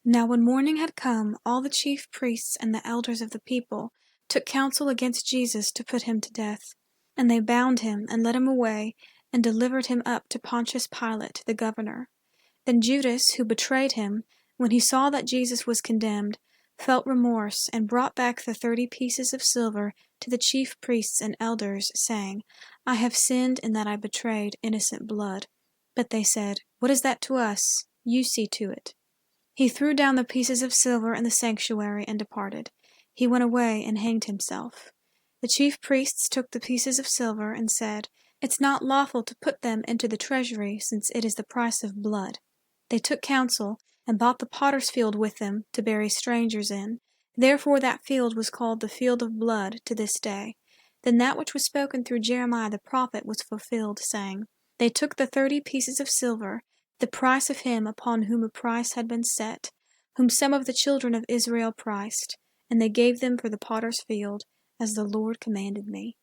Now when morning had come, all the chief priests and the elders of the people took counsel against Jesus to put him to death. And they bound him, and led him away, and delivered him up to Pontius Pilate the governor. Then Judas, who betrayed him, when he saw that Jesus was condemned, felt remorse, and brought back the 30 pieces of silver to the chief priests and elders, saying, I have sinned in that I betrayed innocent blood. But they said, What is that to us? You see to it. He threw down the pieces of silver in the sanctuary and departed. He went away and hanged himself. The chief priests took the pieces of silver and said, It's not lawful to put them into the treasury, since it is the price of blood. They took counsel, and bought the potter's field with them, to bury strangers in. Therefore that field was called the field of blood to this day. Then that which was spoken through Jeremiah the prophet was fulfilled, saying, They took the 30 pieces of silver, the price of him upon whom a price had been set, whom some of the children of Israel priced, and they gave them for the potter's field, as the Lord commanded me.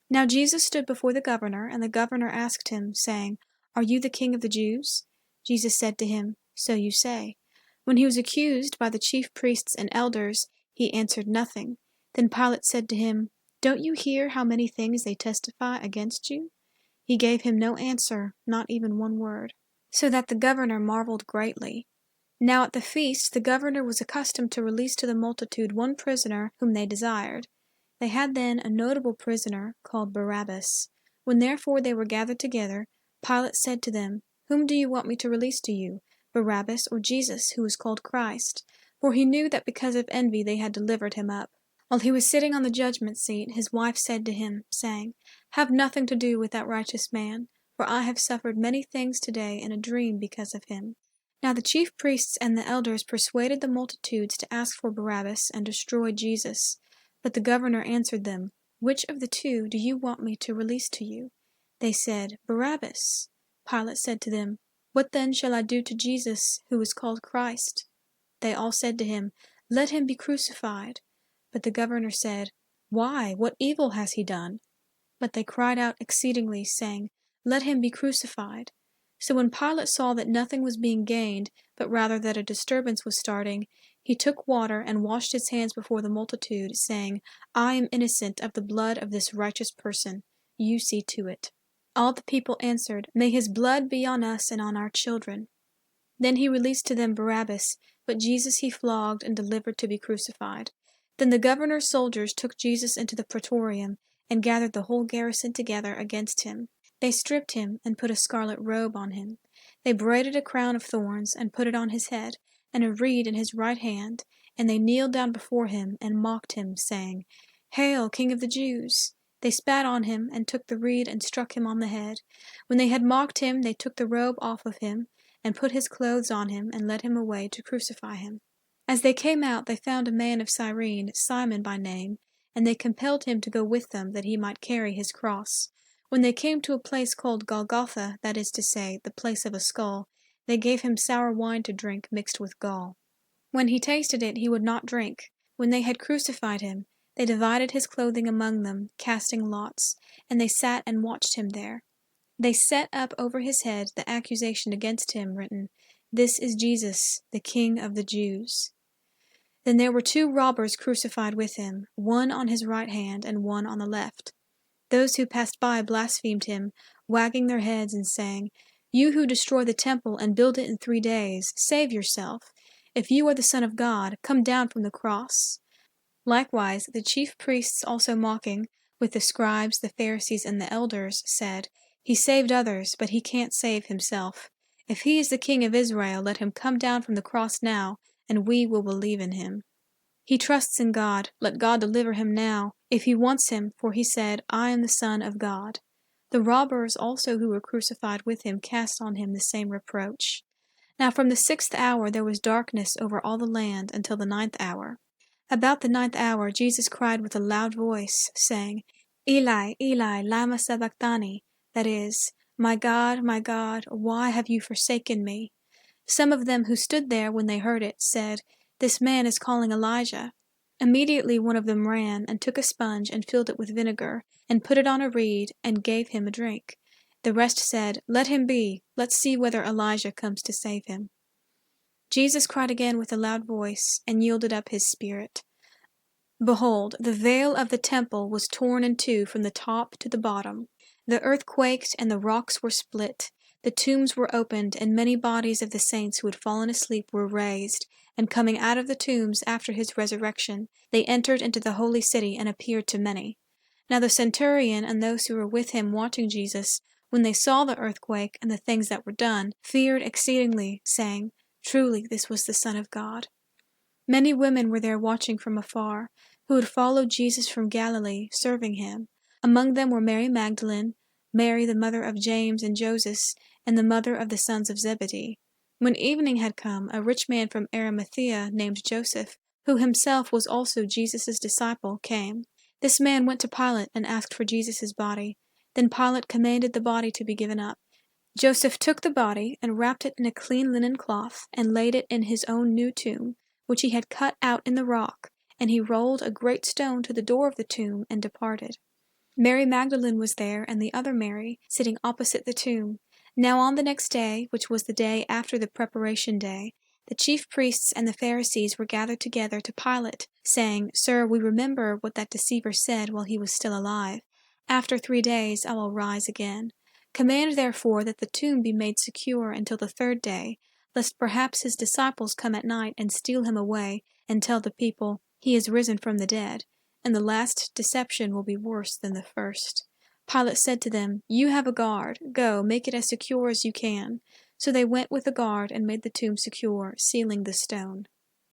Now Jesus stood before the governor, and the governor asked him, saying, Are you the king of the Jews? Jesus said to him, So you say. When he was accused by the chief priests and elders, he answered nothing. Then Pilate said to him, Don't you hear how many things they testify against you? He gave him no answer, not even one word, so that the governor marveled greatly. Now at the feast the governor was accustomed to release to the multitude one prisoner whom they desired. They had then a notable prisoner called Barabbas. When therefore they were gathered together, Pilate said to them, Whom do you want me to release to you, Barabbas or Jesus, who is called Christ? For he knew that because of envy they had delivered him up. While he was sitting on the judgment seat, his wife said to him, saying, Have nothing to do with that righteous man, for I have suffered many things today in a dream because of him. Now the chief priests and the elders persuaded the multitudes to ask for Barabbas and destroy Jesus. But the governor answered them, Which of the two do you want me to release to you? They said, Barabbas. Pilate said to them, What then shall I do to Jesus, who is called Christ? They all said to him, Let him be crucified. But the governor said, Why? What evil has he done? But they cried out exceedingly, saying, Let him be crucified. So when Pilate saw that nothing was being gained, but rather that a disturbance was starting, he took water and washed his hands before the multitude, saying, I am innocent of the blood of this righteous person. You see to it. All the people answered, May his blood be on us and on our children. Then he released to them Barabbas, but Jesus he flogged and delivered to be crucified. Then the governor's soldiers took Jesus into the praetorium, and gathered the whole garrison together against him. They stripped him, and put a scarlet robe on him. They braided a crown of thorns, and put it on his head, and a reed in his right hand, and they kneeled down before him, and mocked him, saying, Hail, King of the Jews! They spat on him, and took the reed, and struck him on the head. When they had mocked him, they took the robe off of him, and put his clothes on him, and led him away to crucify him. As they came out, they found a man of Cyrene, Simon by name, and they compelled him to go with them, that he might carry his cross. When they came to a place called Golgotha, that is to say, the place of a skull, they gave him sour wine to drink mixed with gall. When he tasted it, he would not drink. When they had crucified him, they divided his clothing among them, casting lots, and they sat and watched him there. They set up over his head the accusation against him, written, This is Jesus, the King of the Jews. Then there were 2 robbers crucified with him, one on his right hand and one on the left. Those who passed by blasphemed him, wagging their heads and saying, You who destroy the temple and build it in 3 days, save yourself. If you are the Son of God, come down from the cross. Likewise the chief priests also mocking, with the scribes, the Pharisees, and the elders, said, He saved others, but he can't save himself. If he is the King of Israel, let him come down from the cross now, and we will believe in him. He trusts in God. Let God deliver him now, if he wants him, for he said, I am the Son of God. The robbers also who were crucified with him cast on him the same reproach. Now from the 6th hour there was darkness over all the land until the 9th hour. About the 9th hour Jesus cried with a loud voice, saying, Eli, Eli, lama sabachthani, that is, my God, why have you forsaken me? Some of them who stood there when they heard it said, This man is calling Elijah. Immediately one of them ran and took a sponge and filled it with vinegar, and put it on a reed, and gave him a drink. The rest said, Let him be. Let's see whether Elijah comes to save him. Jesus cried again with a loud voice, and yielded up his spirit. Behold, the veil of the temple was torn in two from the top to the bottom. The earth quaked, and the rocks were split. The tombs were opened, and many bodies of the saints who had fallen asleep were raised. And coming out of the tombs after his resurrection, they entered into the holy city and appeared to many. Now the centurion and those who were with him watching Jesus, when they saw the earthquake and the things that were done, feared exceedingly, saying, Truly this was the Son of God. Many women were there watching from afar, who had followed Jesus from Galilee, serving him. Among them were Mary Magdalene, Mary the mother of James and Joses, and the mother of the sons of Zebedee. When evening had come, a rich man from Arimathea named Joseph, who himself was also Jesus' disciple, came. This man went to Pilate and asked for Jesus' body. Then Pilate commanded the body to be given up. Joseph took the body and wrapped it in a clean linen cloth and laid it in his own new tomb, which he had cut out in the rock, and he rolled a great stone to the door of the tomb and departed. Mary Magdalene was there, and the other Mary, sitting opposite the tomb. Now on the next day, which was the day after the preparation day, the chief priests and the Pharisees were gathered together to Pilate, saying, Sir, we remember what that deceiver said while he was still alive. After 3 days I will rise again. Command therefore that the tomb be made secure until the 3rd day, lest perhaps his disciples come at night and steal him away, and tell the people, He is risen from the dead, and the last deception will be worse than the first. Pilate said to them, You have a guard. Go, make it as secure as you can. So they went with the guard and made the tomb secure, sealing the stone.